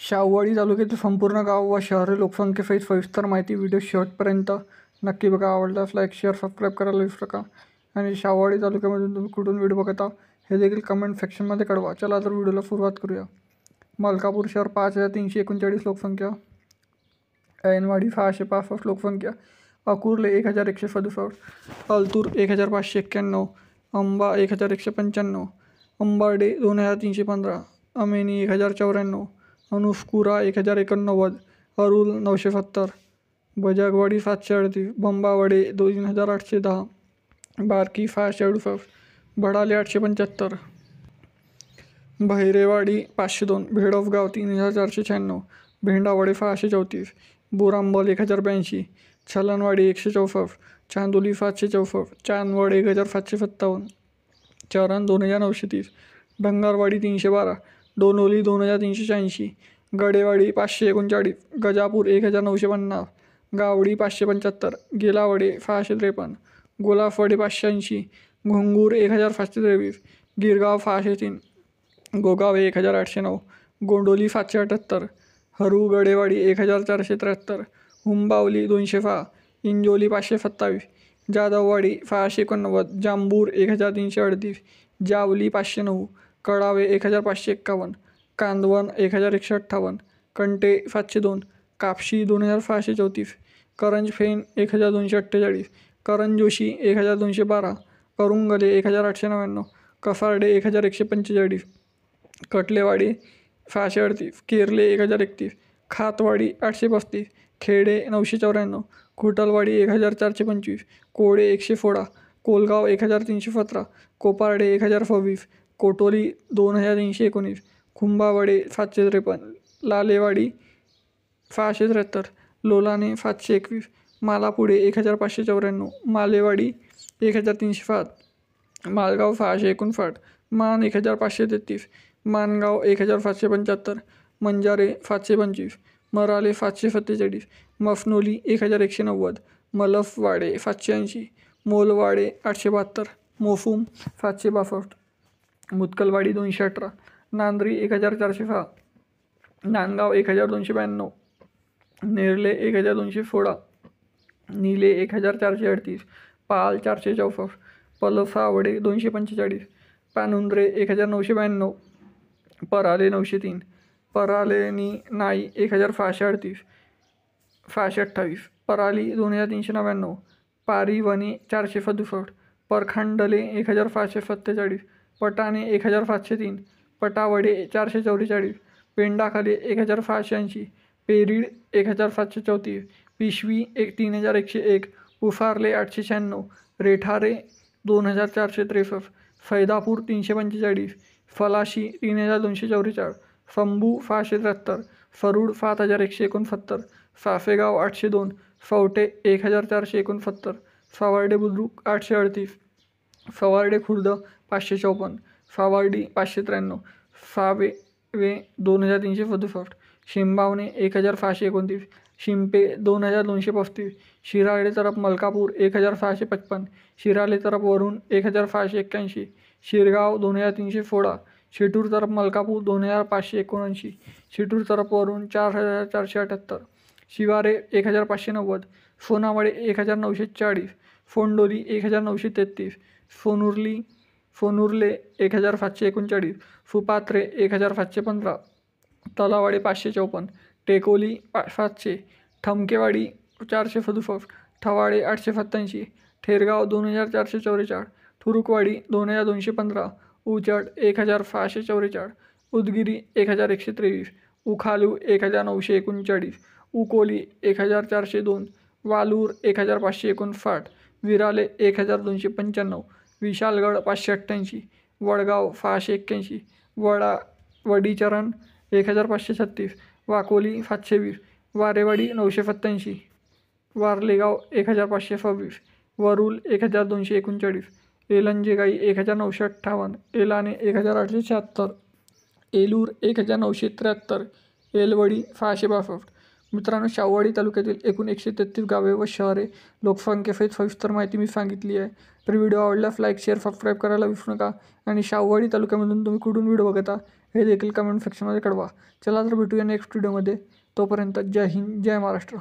शाहूवाडी तालुक्यातील संपूर्ण गाव व शहरे लोकसंख्येसहित सविस्तर माहिती व्हिडिओ शेवटपर्यंत नक्की बघा. आवडल्यास लाईक शेअर सबस्क्राईब करायला विसरू नका. आणि शाहूवाडी तालुक्यामधून तुम्ही कुठून व्हिडिओ बघता हे देखील कमेंट सेक्शनमध्ये कळवा. चला तर व्हिडिओला सुरुवात करूया. मलकापूर शहर 5339 लोकसंख्या, ऐनवाडी 665 लोकसंख्या, अकुर्ले 1167, अल्तूर 1591, अंबा 1195, अंबार्डे 2315, अमेनी 1094, अनुस्कुरा 1089, अरुल 970, बजागवाडी 738, बंबावाडे 2810, बारकी 668, बडाले 875, बहिरेवाडी 502, भेडोफगाव 3496, भेंडावाडे 634, बोरांबल 1082, छलनवाडी 164, चांदोली 764, चांदवड 1757, चरण 2930, डंगारवाडी 312, डोनोली 2380, गडेवाडी 539, गजापूर 1950, गावडी 575, गेलावडे 653, गोलाफवाडी 580, घुंगूर 1523, गिरगाव 603, गोगावे 1809, गोंडोली 778, हरू गडेवाडी 1473, हुंबावली 206, इंजोली 527, जाधववाडी 689, जांबूर 1338, जावली 509, कडावे 1551, कांदवन 1158, कंटे 702, कापशी 2634, करंजफेन 1248, करंजोशी 1212, करुंगले 1899, कसारडे 1145, कटलेवाडी 638, केरले 1031, खातवाडी 835, खेडे 994, खुटलवाडी 1425, कोडे 116, कोलगाव 1317, कोपारडे 1026, कोटोली 2319, कुंभावडे 753, लालेवाडी 673, लोलाने 721, मालापुढे 1594, मालेवाडी 1307, मालगाव 659, मान 1533, मानगाव 1575, मंजारे 725, मराले 747, मफनोली 1190, मलफवाडे 780, मोलवाडे 872, मोफूम 762, मुतकलवाडी 218, नांद्री 1406, नांदगाव 1292, नेरले 1216, नीले 1438, पाल 464, पलसावडे 245, पानुंद्रे 1992, पराले 903, परालेनी नाई 1538, 628, पराली 2399, पारिवणी 467, परखांडले 1547, पटाणे 1503, पटावडे 444, पेंडाखाली 1580, पेरीड 1734, पिशवी 3101, उफारले 896, रेठारे 2463, फैदापूर 345, फलाशी 3244, संभू 673, सरूड 7169, साफेगाव 802, सवटे 1469, सवार्डे बुद्रुक 838, सवार्डे खुर्द 554, सावर्डी 593, सावेवे 2367, शिंबावणे 1629, शिंपे 2235, शिराळे तरफ मलकापूर 1655, शिराले तरफ वरुण 1681, शिरगाव 2316, शिटूर तरफ मलकापूर 2579, शिटूर तरफ वरुण 4478, शिवारे 1590, सोनावडे 1940, फोंडोली 1933, सोनुर्ले 1739, सुपात्रे 1715, तलावाडे 554, टेकोली 700, ठमकेवाडी 467, ठवाडे 887, ठेरगाव 2444, ठुरुकवाडी 2215, उचड 1644, उदगिरी 1123, उखालू 1939, उकोली 1402, वालूर 1559, विराले 1295, विशालगड 588, वडगाव 681, वडीचरण 1536, वाकोली 720, वारेवाडी 987, वारलेगाव 1526, वरुल 1239, एलंजेगाई 1958, एलाने 1876, एलूर 1973, एलवडी 662. मित्रांनो, शाहूवाडी तालुक्यातील एकूण 133 गावे व शहरे लोकसंख्येसहित सविस्तर माहिती मी सांगितली आहे. तर व्हिडिओ आवडल्यास लाईक शेअर सबस्क्राईब करायला विसरू नका. आणि शाहूवाडी तालुक्यामधून तुम्ही कुठून व्हिडिओ बघता हे देखील कमेंट सेक्शनमध्ये कळवा. चला तर भेटूया नेक्स्ट व्हिडिओमध्ये. तोपर्यंत जय हिंद, जय महाराष्ट्र.